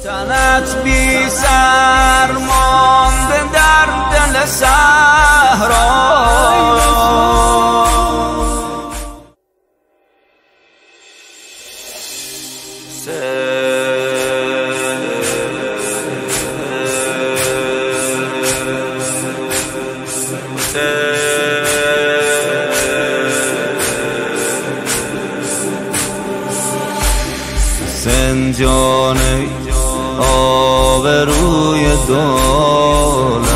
تنت بی سر مانده در دل صحرا، سنجانه آبروی دولم،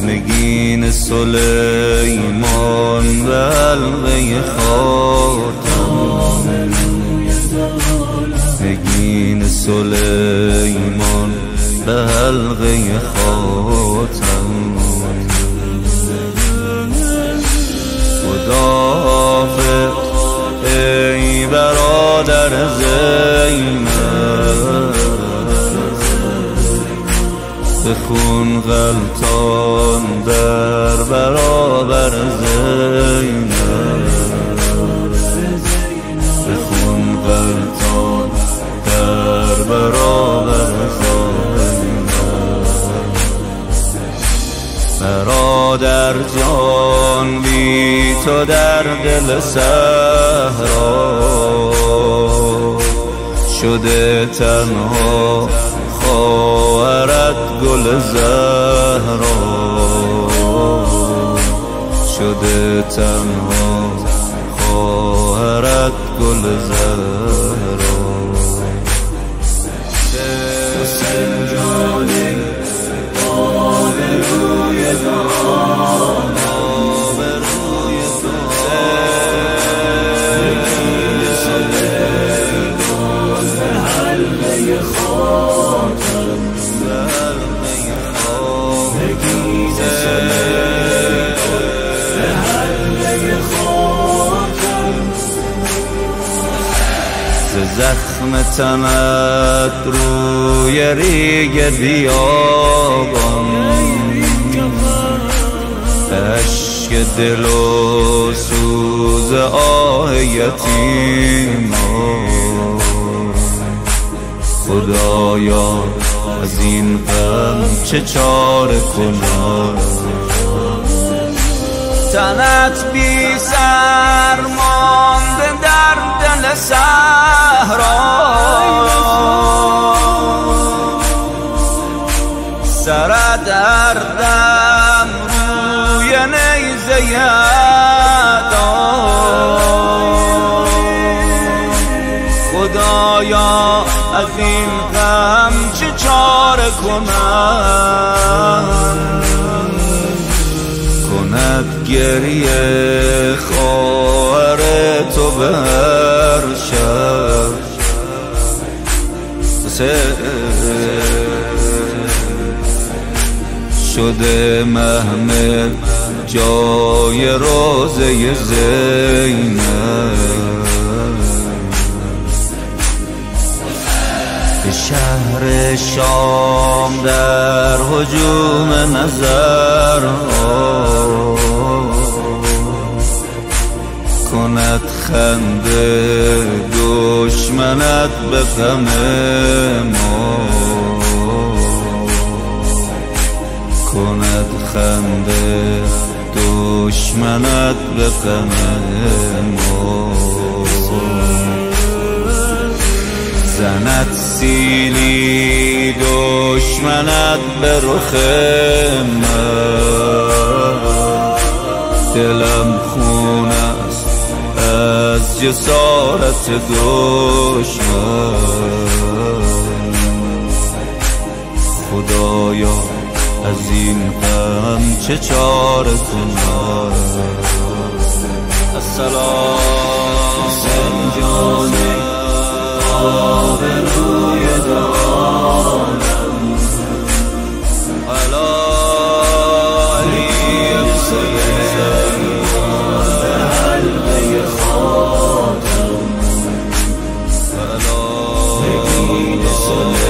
نگین سلیمان به حلقه خاتم، نگین سلیمان به حلقه خاتم. خداحافظ ای برادر زینب، به خون غلطان در برابر زینب، به خون غلطان در برابر زینب. برادر جان بی تو در دل صحرا، شده تنها خواهرت گل زهرا، شده تنها خواهرت گل زهرا. سنجانی آبروی دولم، آبروی نگین سلیمان به حلقه خاتم، به حلقه خاتم، نگین سلیمان به حلقه خاتم. ز زخم تنت روی ریگ بیابان، اشک دل و سوز آه یتیمان. خدایا از این غم چه چاره کنم، تنت بی سر مانده در دل صحرا، سر دردم روی نیزه یدا. خدایا از این غم چه چاره کنم، کند گریه خواهر تو به هر شب. شده محمل جای روضه زینب، به شهر شام در هجوم نظر کند خنده دشمنت به غم ما، کند خنده دشمنت به غم ما. زند سیلی دشمنت به رخ من، دلم خون است از جسارت دشمن. خدایا از این غم چه چاره کنم. السلام سنجانی آبروی دولم، علی علی سلیمان به حلقه خاتم، علی نگین سلیمان